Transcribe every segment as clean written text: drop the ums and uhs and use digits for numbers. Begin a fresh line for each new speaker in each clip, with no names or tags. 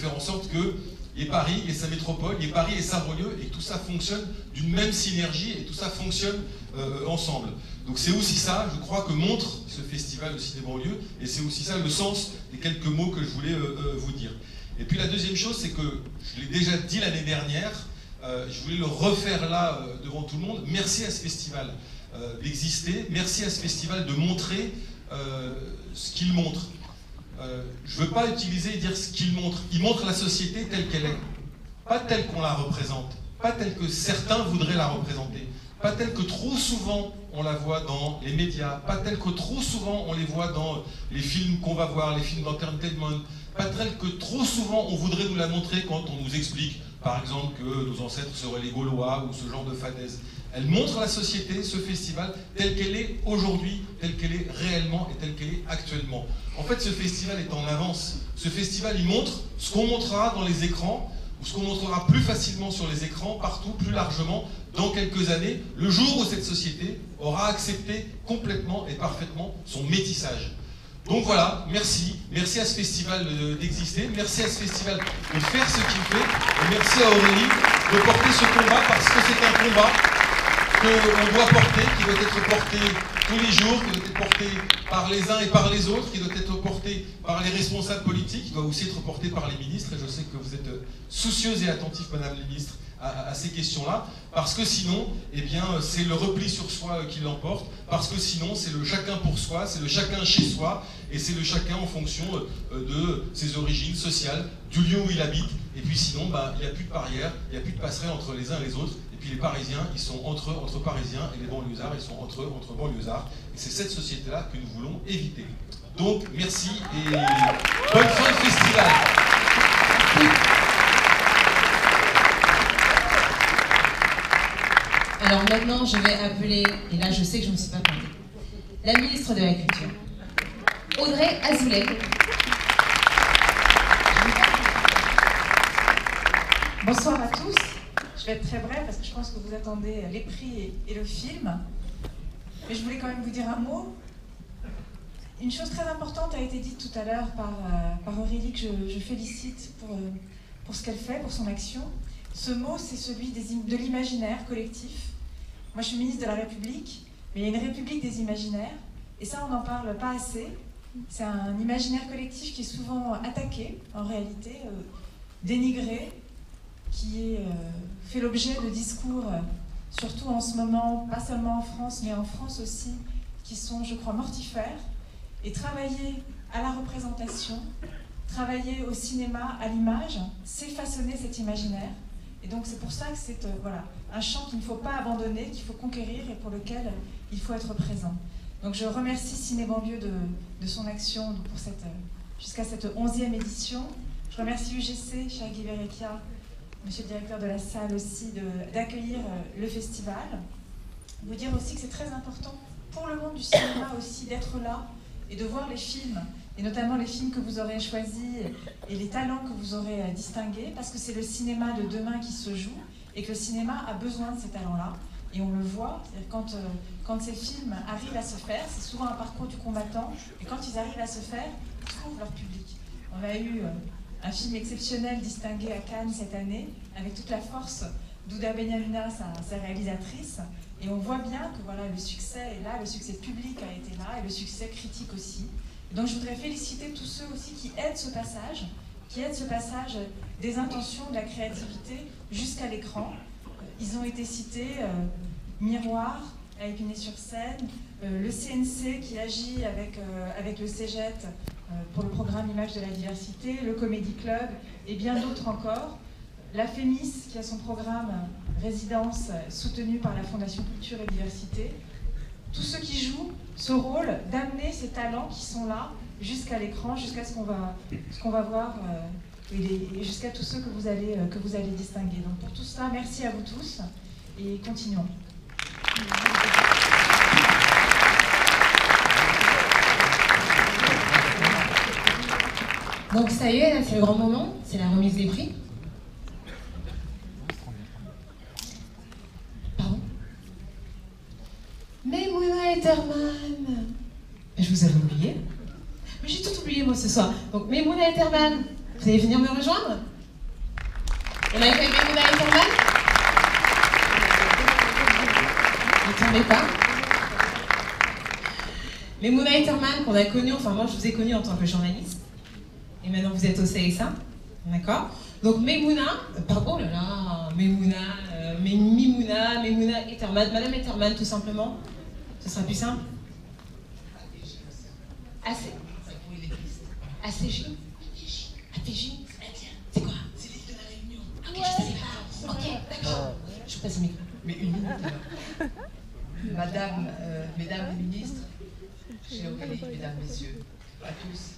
faire en sorte que et Paris et sa métropole, et Paris et sa banlieue, et que tout ça fonctionne d'une même synergie, et tout ça fonctionne ensemble. Donc c'est aussi ça, je crois, que montre ce festival aussi des banlieues, et c'est aussi ça le sens des quelques mots que je voulais vous dire. Et puis la deuxième chose, c'est que, je l'ai déjà dit l'année dernière, je voulais le refaire là, devant tout le monde, merci à ce festival d'exister, merci à ce festival de montrer ce qu'il montre. Je ne veux pas utiliser et dire ce qu'il montre. Il montre la société telle qu'elle est, pas telle qu'on la représente, pas telle que certains voudraient la représenter, pas telle que trop souvent on la voit dans les médias, pas telle que trop souvent on les voit dans les films qu'on va voir, les films d'entertainment, pas telle que trop souvent on voudrait nous la montrer quand on nous explique, par exemple, que nos ancêtres seraient les Gaulois ou ce genre de fadaises. Elle montre la société, ce festival, telle qu'elle est aujourd'hui, telle qu'elle est réellement et telle qu'elle est actuellement. En fait, ce festival est en avance. Ce festival, il montre ce qu'on montrera dans les écrans, ou ce qu'on montrera plus facilement sur les écrans, partout, plus largement, dans quelques années, le jour où cette société aura accepté complètement et parfaitement son métissage. Donc voilà, merci. Merci à ce festival d'exister, merci à ce festival de faire ce qu'il fait, et merci à Aurélie de porter ce combat, parce que c'est un combat qu'on doit porter, qui doit être porté tous les jours, qui doit être porté par les uns et par les autres, qui doit être porté par les responsables politiques, qui doit aussi être porté par les ministres, et je sais que vous êtes soucieuse et attentive, Madame la Ministre, à ces questions-là, parce que sinon, eh bien, c'est le repli sur soi qui l'emporte, parce que sinon, c'est le chacun pour soi, c'est le chacun chez soi, et c'est le chacun en fonction de ses origines sociales, du lieu où il habite, et puis sinon, bah, il n'y a plus de barrière, il n'y a plus de passerelle entre les uns et les autres, et puis les Parisiens, ils sont entre Parisiens, et les banlieusards, ils sont entre banlieusards, et c'est cette société-là que nous voulons éviter. Donc, merci, et bonne fin de festival.
Alors maintenant, je vais appeler, et là je sais que je ne me suis pas plantée, la ministre de la Culture, Audrey Azoulay.
Bonsoir à tous. Je vais être très brève parce que je pense que vous attendez les prix et le film. Mais je voulais quand même vous dire un mot. Une chose très importante a été dite tout à l'heure par Aurélie, que je félicite pour ce qu'elle fait, pour son action. Ce mot, c'est celui de l'imaginaire collectif. Moi, je suis ministre de la République, mais il y a une République des imaginaires, et ça, on n'en parle pas assez. C'est un imaginaire collectif qui est souvent attaqué, en réalité, dénigré, qui fait l'objet de discours, surtout en ce moment, pas seulement en France, mais en France aussi, qui sont, je crois, mortifères. Et travailler à la représentation, travailler au cinéma, à l'image, c'est façonner cet imaginaire. Et donc c'est pour ça que c'est voilà, un champ qu'il ne faut pas abandonner, qu'il faut conquérir et pour lequel il faut être présent. Donc je remercie Ciné Banlieue de son action pour jusqu'à cette 11e édition. Je remercie UGC, cher Guy Verrecchia, monsieur le directeur de la salle aussi, d'accueillir le festival. Vous dire aussi que c'est très important pour le monde du cinéma aussi d'être là et de voir les films, et notamment les films que vous aurez choisis et les talents que vous aurez distingués, parce que c'est le cinéma de demain qui se joue, et que le cinéma a besoin de ces talents-là. Et on le voit, quand ces films arrivent à se faire, c'est souvent un parcours du combattant, et quand ils arrivent à se faire, ils trouvent leur public. On a eu un film exceptionnel distingué à Cannes cette année, avec toute la force d'Ouda Benyamina, sa réalisatrice, et on voit bien que voilà, le succès est là, le succès public a été là, et le succès critique aussi. Donc je voudrais féliciter tous ceux aussi qui aident ce passage des intentions, de la créativité jusqu'à l'écran. Ils ont été cités, Miroir, avec une sur scène, le CNC qui agit avec le CEGET pour le programme Images de la diversité, le Comedy Club et bien d'autres encore. La FEMIS qui a son programme Résidence soutenu par la Fondation Culture et Diversité. Tous ceux qui jouent ce rôle d'amener ces talents qui sont là jusqu'à l'écran, jusqu'à ce qu'on va voir et jusqu'à tous ceux que vous allez distinguer. Donc pour tout ça, merci à vous tous et continuons.
Donc ça y est, là c'est le grand moment, c'est la remise des prix. Pardon? Maimouna Etherman. Je vous avais oublié. Mais j'ai tout oublié moi ce soir. Donc Maimouna Etherman, Vous allez venir me rejoindre? On accueille Maimouna Etterman. Ne tombez pas. Maimouna Etterman, qu'on a connue, enfin moi je vous ai connue en tant que journaliste. Et maintenant vous êtes au CSA. D'accord? Donc Maimouna, pardon, oh là là, Maimouna Etterman, Madame Etterman tout simplement. Ce sera plus simple. ACJ? ATJ? C'est quoi? C'est l'île de la Réunion. Ok, je sais pas. Ok, d'accord. Je passe le micro.
Mais une minute. Madame, mesdames les ministres, chère Aurélie, mesdames, messieurs, à tous,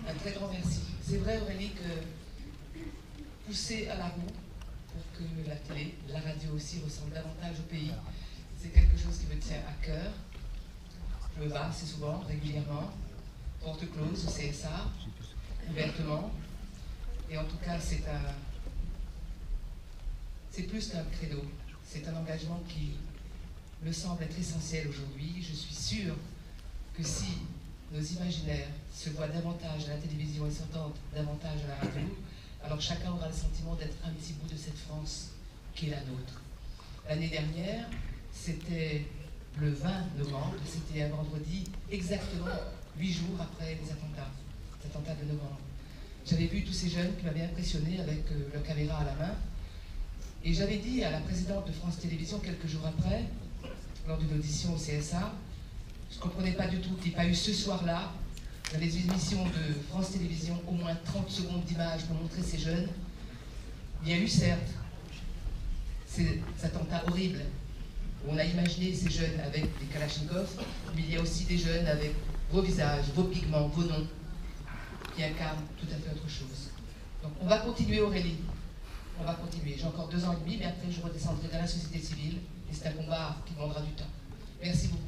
un très grand merci. C'est vrai, Aurélie, que pousser à la roue pour que la télé, la radio aussi ressemble davantage au pays, c'est quelque chose qui me tient à cœur. Je me bats assez souvent, régulièrement, porte close au CSA, ouvertement. Et en tout cas, c'est plus qu'un credo, c'est un engagement qui me semble être essentiel aujourd'hui. Je suis sûre que si nos imaginaires se voient davantage à la télévision et s'entendent davantage à la radio, alors chacun aura le sentiment d'être un petit bout de cette France qui est la nôtre. L'année dernière, c'était le 20 novembre, c'était un vendredi, exactement 8 jours après les attentats de novembre. J'avais vu tous ces jeunes qui m'avaient impressionné avec leur caméra à la main. Et j'avais dit à la présidente de France Télévisions quelques jours après, lors d'une audition au CSA, je ne comprenais pas du tout qu'il n'y ait pas eu ce soir-là, dans les émissions de France Télévisions, au moins 30 secondes d'image pour montrer ces jeunes. Il y a eu certes ces attentats horribles, où on a imaginé ces jeunes avec des kalachnikovs, mais il y a aussi des jeunes avec vos visages, vos pigments, vos noms, qui incarnent tout à fait autre chose. Donc on va continuer, Aurélie. On va continuer. J'ai encore 2 ans et demi, mais après je redescendrai dans la société civile, et c'est un combat qui demandera du temps. Merci beaucoup.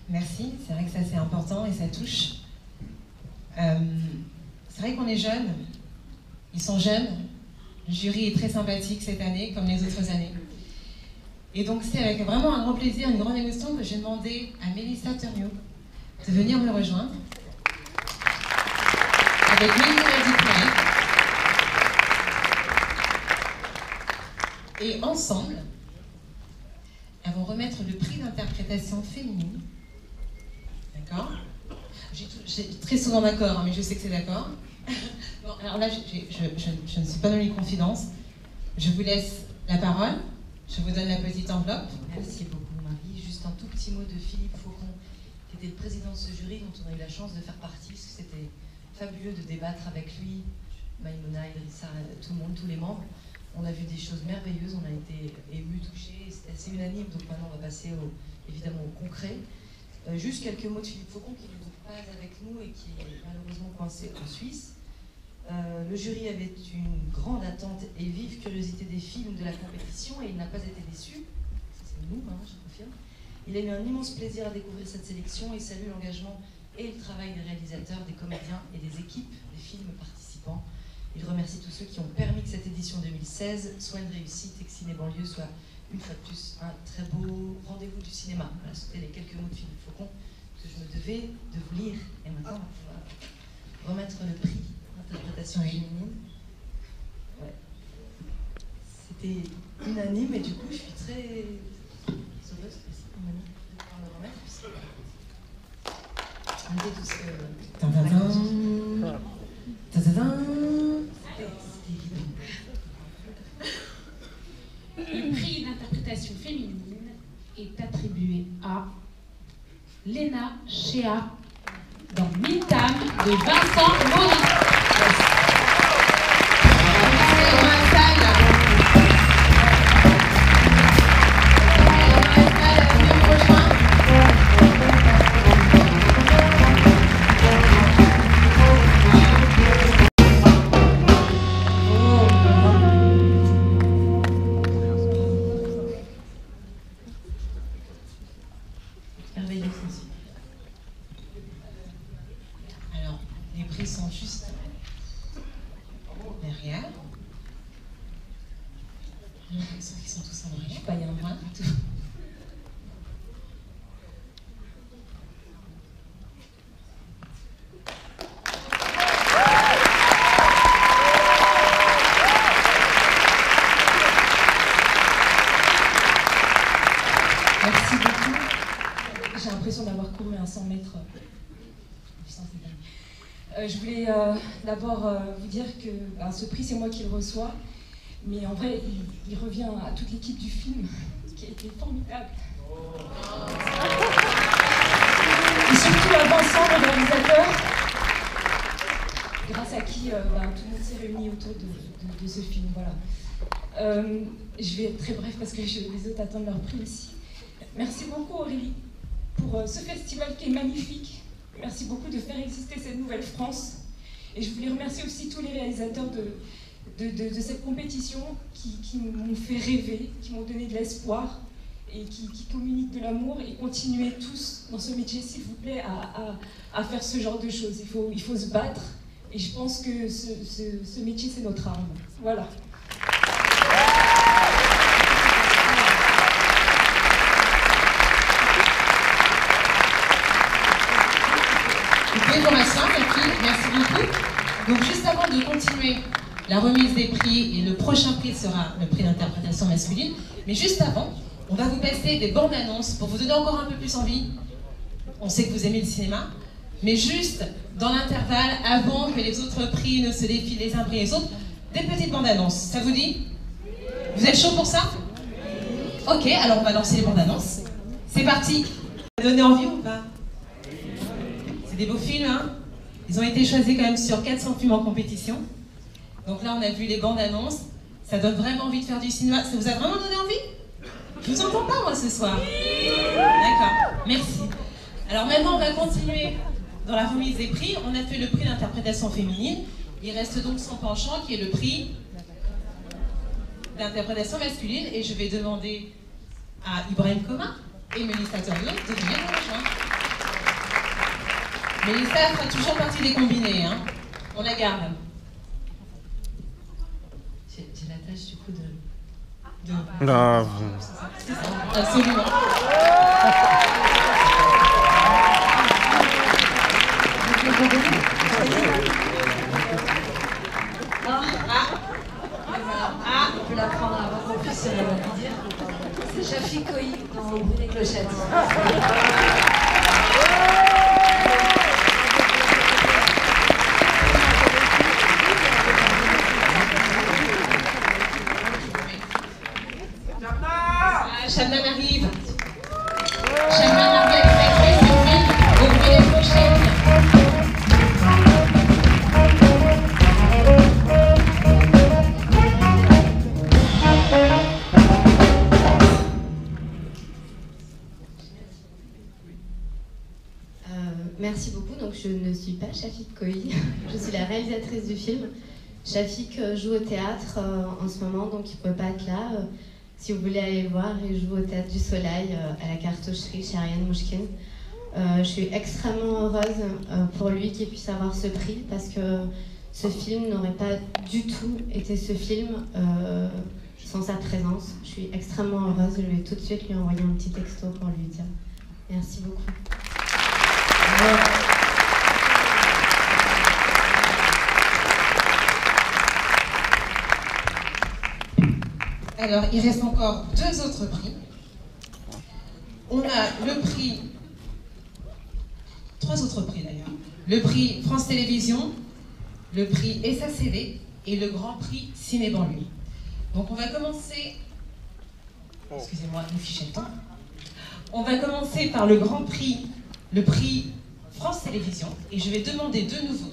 Merci, c'est vrai que ça c'est important et ça touche. C'est vrai qu'on est jeunes, ils sont jeunes, le jury est très sympathique cette année, comme les autres années. Et donc c'est avec vraiment un grand plaisir, une grande émotion que j'ai demandé à Mélissa Turniaux de venir me rejoindre. Avec Maimouna Etterman. Et ensemble, elles vont remettre le prix d'interprétation féminine. D'accord? J'ai très souvent d'accord, hein, mais je sais que c'est d'accord. Bon, alors là, je ne suis pas dans les confidences. Je vous laisse la parole. Je vous donne la petite enveloppe.
Merci beaucoup, Marie. Juste un tout petit mot de Philippe Faucon, qui était le président de ce jury, dont on a eu la chance de faire partie, parce que c'était fabuleux de débattre avec lui, Maimouna, Idrissa, tout le monde, tous les membres. On a vu des choses merveilleuses, on a été émus, touchés, c'était assez unanime, donc maintenant on va passer évidemment au concret. Juste quelques mots de Philippe Faucon, qui n'est pas avec nous et qui est malheureusement coincé en Suisse. Le jury avait une grande attente et vive curiosité des films de la compétition et il n'a pas été déçu. C'est nous, hein, je confirme. Il a eu un immense plaisir à découvrir cette sélection et salue l'engagement et le travail des réalisateurs, des comédiens et des équipes des films participants. Il remercie tous ceux qui ont permis que cette édition 2016 soit une réussite et que Ciné Banlieue soit une fois de plus un très beau rendez-vous du cinéma. Voilà, c'était les quelques mots de Philippe Faucon que je me devais de vous lire. Et maintenant, on va remettre le prix d'interprétation féminine. Ouais. C'était unanime et du coup, je suis très heureuse de pouvoir le remettre. On était tous...
Le prix d'interprétation féminine est attribué à Léna Chéa dans Mintam de Vincent Maurice.
Alors, les prix sont juste Sans rien, pas y a un brin, tout. Merci beaucoup. J'ai l'impression d'avoir couru un 100 mètres. Je voulais d'abord vous dire que ce prix, c'est moi qui le reçois. Mais en vrai, il revient à toute l'équipe du film, qui a été formidable. Et surtout à Vincent, le réalisateur, grâce à qui tout le monde s'est réuni autour de ce film. Voilà. Je vais être très bref parce que les autres attendent leur prix aussi. Merci beaucoup Aurélie pour ce festival qui est magnifique. Merci beaucoup de faire exister cette nouvelle France. Et je voulais remercier aussi tous les réalisateurs de cette compétition qui m'ont fait rêver, qui m'ont donné de l'espoir et qui communiquent de l'amour. Et continuez tous dans ce métier, s'il vous plaît, à faire ce genre de choses. Il faut se battre et je pense que ce métier, c'est notre arme. Voilà. Vous pouvez vous rasseoir, merci beaucoup. Donc juste avant de continuer la remise des prix, et le prochain prix sera le prix d'interprétation masculine, mais juste avant, on va vous passer des bandes annonces pour vous donner encore un peu plus envie. On sait que vous aimez le cinéma, mais juste dans l'intervalle, avant que les autres prix ne se défilent les uns après les autres, des petites bandes annonces. Ça vous dit? Vous êtes chaud pour ça? Ok, alors on va lancer les bandes annonces. C'est parti. Ça donne envie ou pas? C'est des beaux films, hein? Ils ont été choisis quand même sur 400 films en compétition. Donc là, on a vu les bandes annonces. Ça donne vraiment envie de faire du cinéma. Ça vous a vraiment donné envie? Je vous entends pas, moi, ce soir. D'accord, merci. Alors maintenant, on va continuer dans la remise des prix. On a fait le prix d'interprétation féminine. Il reste donc son penchant, qui est le prix d'interprétation masculine. Et je vais demander à Ibrahim Koma et Mélissa Torio de venir nous rejoindre. Mélissa fera toujours partie des combinés, hein. On la garde.
J'ai la tâche du coup de...
Non.
Absolument.
On peut l'apprendre avant qu'on puisse lui dire. C'est Shafik Kohi dans Au bruit des clochettes.
Shabnam arrive. Shabnam arrive avec sa clé, c'est lui, au bruit des clochettes.
Merci beaucoup. Donc, je ne suis pas Shafik Kohi, je suis la réalisatrice du film. Shafik joue au théâtre en ce moment, donc il ne pouvait pas être là. Si vous voulez aller le voir, il joue au Théâtre du Soleil à la Cartoucherie chez Ariane Mouchkine. Je suis extrêmement heureuse pour lui qu'il puisse avoir ce prix parce que ce film n'aurait pas du tout été ce film sans sa présence. Je suis extrêmement heureuse. Je vais tout de suite lui envoyer un petit texto pour lui dire merci beaucoup.
Alors, il reste encore 2 autres prix. On a le prix, 3 autres prix d'ailleurs. Le prix France Télévisions, le prix SACD et le grand prix Ciné Banlieue. Donc on va commencer, excusez-moi, le fichier de temps. On va commencer par le grand prix, le prix France Télévisions, et je vais demander de nouveau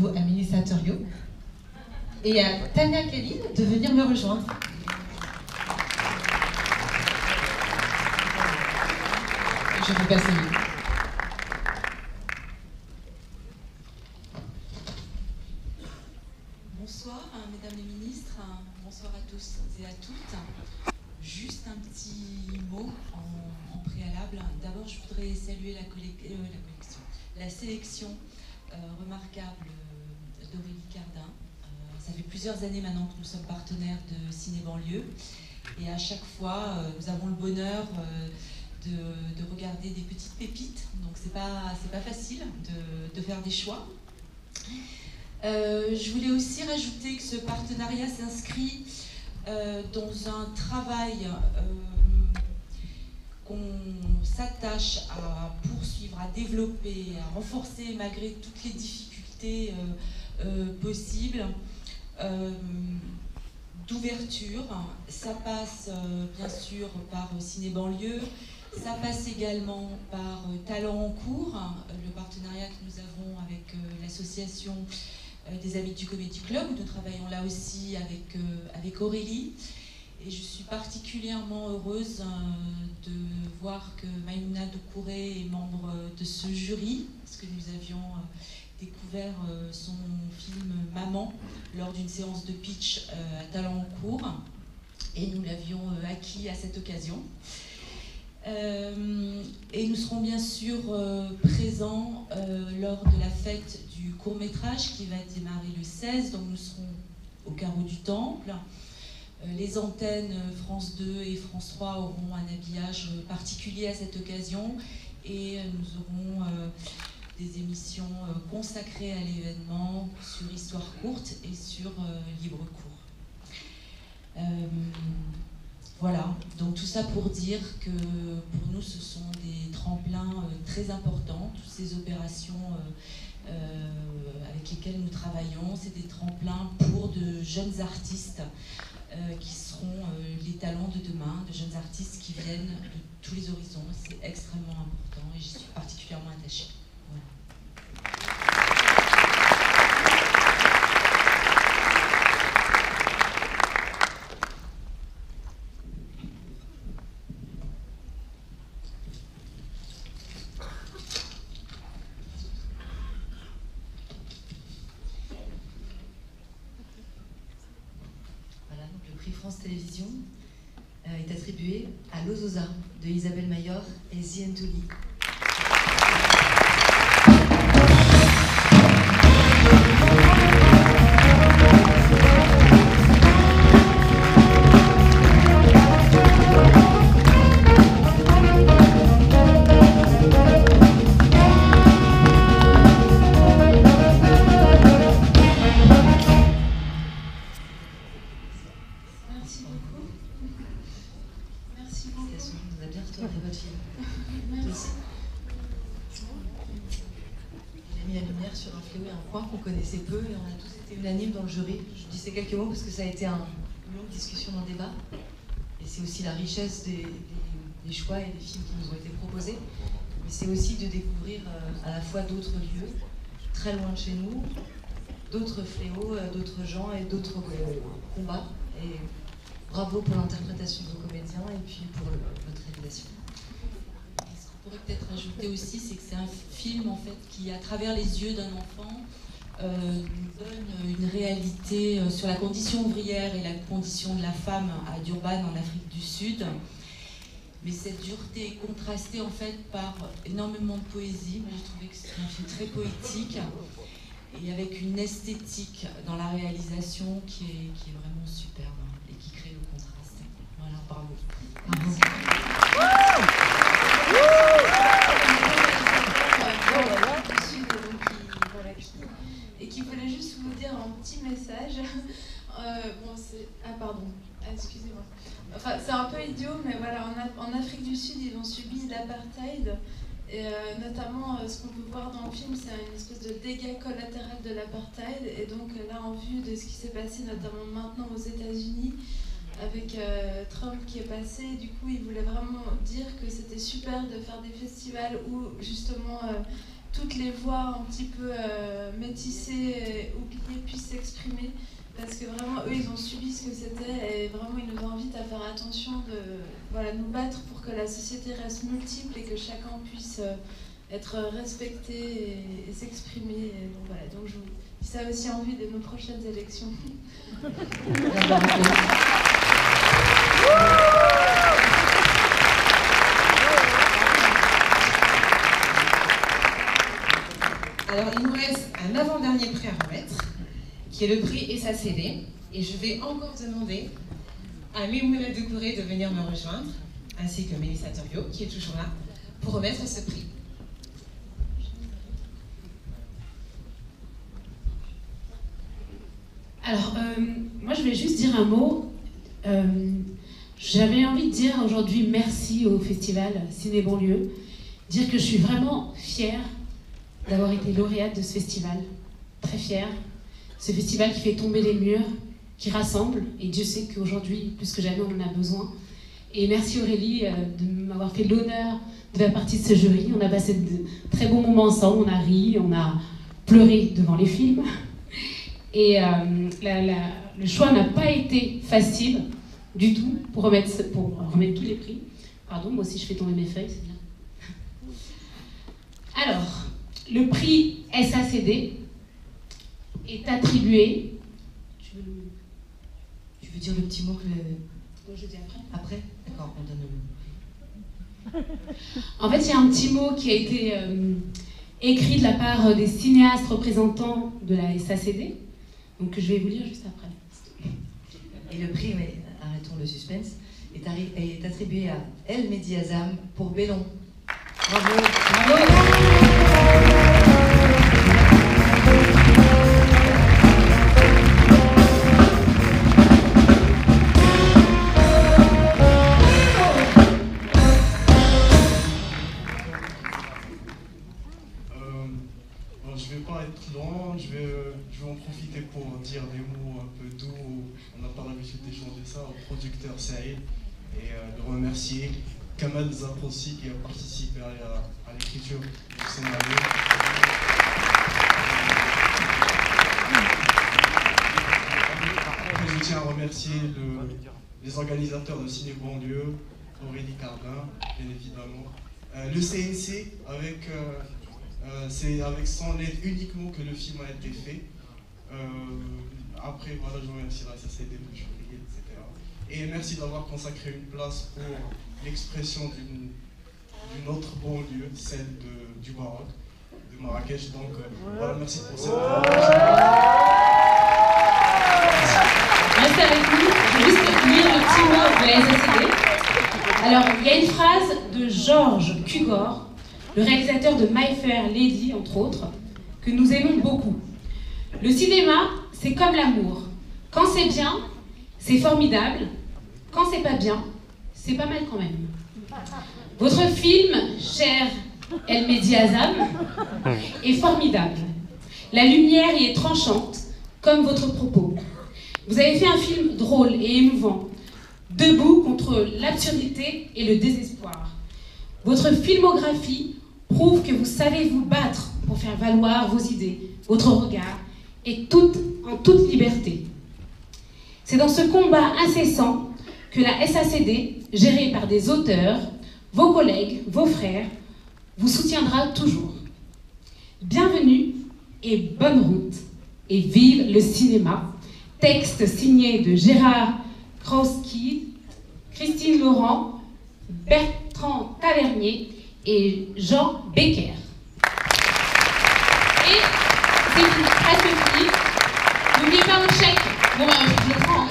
à Mélissa Torio et à Tania Kaline de venir me rejoindre. Je vous passe le micro.
Bonsoir, mesdames les ministres, bonsoir à tous et à toutes. Juste un petit mot en préalable. D'abord, je voudrais saluer la sélection remarquable d'Aurélie Cardin. ça fait plusieurs années maintenant que nous sommes partenaires de Ciné Banlieue. Et à chaque fois, nous avons le bonheur de regarder des petites pépites. Donc c'est pas facile de faire des choix. Je voulais aussi rajouter que ce partenariat s'inscrit dans un travail qu'on s'attache à poursuivre, à développer, à renforcer malgré toutes les difficultés possibles, d'ouverture. Ça passe bien sûr par Ciné Banlieue, ça passe également par Talent en cours, le partenariat que nous avons avec l'association des Amis du Comedy Club, où nous travaillons là aussi avec Aurélie. Et je suis particulièrement heureuse de voir que Maïmouna Doucouré est membre de ce jury, parce que nous avions découvert son film Maman lors d'une séance de pitch à Talent en cours, et nous l'avions acquis à cette occasion. Et nous serons bien sûr présents lors de la fête du court-métrage qui va démarrer le 16, donc nous serons au Carreau du Temple. Les antennes France 2 et France 3 auront un habillage particulier à cette occasion, et nous aurons des émissions consacrées à l'événement sur Histoire courte et sur Libre court. Voilà, donc tout ça pour dire que pour nous ce sont des tremplins très importants, toutes ces opérations avec lesquelles nous travaillons, c'est des tremplins pour de jeunes artistes qui seront les talents de demain, de jeunes artistes qui viennent de tous les horizons. C'est extrêmement important et j'y suis particulièrement attachée. Voilà.
France Télévisions est attribué à L'Ozosa de Isabelle Mayor et Zientoli.
Connaissait peu et on a tous été unanimes dans le jury. Je dis ces quelques mots parce que ça a été une longue discussion dans le débat et c'est aussi la richesse des choix et des films qui nous ont été proposés, mais c'est aussi de découvrir à la fois d'autres lieux très loin de chez nous, d'autres fléaux, d'autres gens et d'autres combats, et bravo pour l'interprétation de vos comédiens et puis pour votre réalisation.
Ce qu'on pourrait peut-être ajouter aussi, c'est que c'est un film en fait qui, à travers les yeux d'un enfant, nous donne une réalité sur la condition ouvrière et la condition de la femme à Durban en Afrique du Sud. Mais cette dureté est contrastée en fait par énormément de poésie. Moi, j'ai trouvé que c'était un film très poétique et avec une esthétique dans la réalisation qui est vraiment superbe et qui crée le contraste. Voilà, bravo.
Et qui voulait juste vous dire un petit message. Pardon, excusez-moi. Enfin, c'est un peu idiot, mais voilà, en Afrique du Sud, ils ont subi l'apartheid. Et notamment, ce qu'on peut voir dans le film, c'est une espèce de dégât collatéral de l'apartheid. Et donc là, en vue de ce qui s'est passé, notamment maintenant aux États-Unis, avec Trump qui est passé, du coup, il voulait vraiment dire que c'était super de faire des festivals où justement toutes les voix un petit peu métissées, oubliées, puissent s'exprimer. Parce que vraiment, eux, ils ont subi ce que c'était et vraiment, ils nous invitent à faire attention de nous battre pour que la société reste multiple et que chacun puisse être respecté et s'exprimer. Donc voilà, donc je vous dis ça aussi en vue de nos prochaines élections.
Alors, il nous reste un avant-dernier prix à remettre, qui est le prix SACD. Et je vais encore demander à Mimouna Doucouré de venir me rejoindre, ainsi que Mélissa Torio, qui est toujours là, pour remettre ce prix.
Alors, moi je vais juste dire un mot. J'avais envie de dire aujourd'hui merci au festival Ciné Banlieue, dire que je suis vraiment fière d'avoir été lauréate de ce festival, très fière. Ce festival qui fait tomber les murs, qui rassemble, et Dieu sait qu'aujourd'hui, plus que jamais, on en a besoin. Et merci Aurélie de m'avoir fait l'honneur de faire partie de ce jury. On a passé de très bons moments ensemble, on a ri, on a pleuré devant les films. Et le choix n'a pas été facile du tout pour remettre tous les prix. Pardon, moi aussi je fais tomber mes feuilles, c'est bien. Alors, le prix SACD est attribué...
Tu veux dire le petit mot que...
Moi je dis après.
Après? D'accord, on donne le mot.
En fait, il y a un petit mot qui a été écrit de la part des cinéastes représentants de la SACD, donc je vais vous lire juste après.
Et le prix, mais arrêtons le suspense, est attribué à El Mehdi Azam pour Bellon. Bravo.
Bravo.
Je vais pas être long, je vais en profiter pour dire des mots un peu doux. On n'a pas l'habitude d'échanger ça au producteur Saïd et de remercier Kamal Zapossi qui a participé à l'écriture du scénario. Après, je tiens à remercier les organisateurs de Ciné Banlieue, Aurélie Cardin, bien évidemment, le CNC c'est avec son aide uniquement que le film a été fait. Après, voilà, je remercie la SACD, le jury, etc. Et merci d'avoir consacré une place pour l'expression d'une autre banlieue, celle du Maroc, de Marrakech. Donc, voilà, merci pour cette
Restez avec nous, je vais juste lire le petit mot de la SACD. Alors, il y a une phrase de Georges Cukor, le réalisateur de My Fair Lady, entre autres, que nous aimons beaucoup. Le cinéma, c'est comme l'amour. Quand c'est bien, c'est formidable. Quand c'est pas bien, c'est pas mal quand même. Votre film, cher El Mehdi Azam, est formidable. La lumière y est tranchante, comme votre propos. Vous avez fait un film drôle et émouvant, debout contre l'absurdité et le désespoir. Votre filmographie prouve que vous savez vous battre pour faire valoir vos idées, votre regard, et en toute liberté. C'est dans ce combat incessant que la SACD, gérée par des auteurs, vos collègues, vos frères, vous soutiendra toujours. Bienvenue et bonne route, et vive le cinéma. Texte signé de Gérard Krauski, Christine Laurent, Bertrand Tavernier et Jean Becker. Et c'est presque fini. N'oubliez pas votre chèque. Bon, je le prends.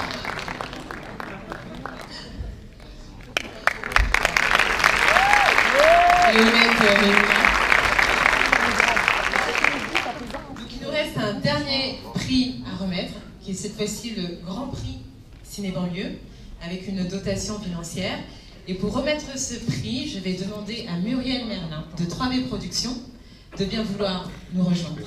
Donc il nous reste un dernier prix à remettre, qui est cette fois-ci le Grand Prix Ciné Banlieue, avec une dotation financière. Et pour remettre ce prix, je vais demander à Muriel Merlin de 3B Productions de bien vouloir nous rejoindre.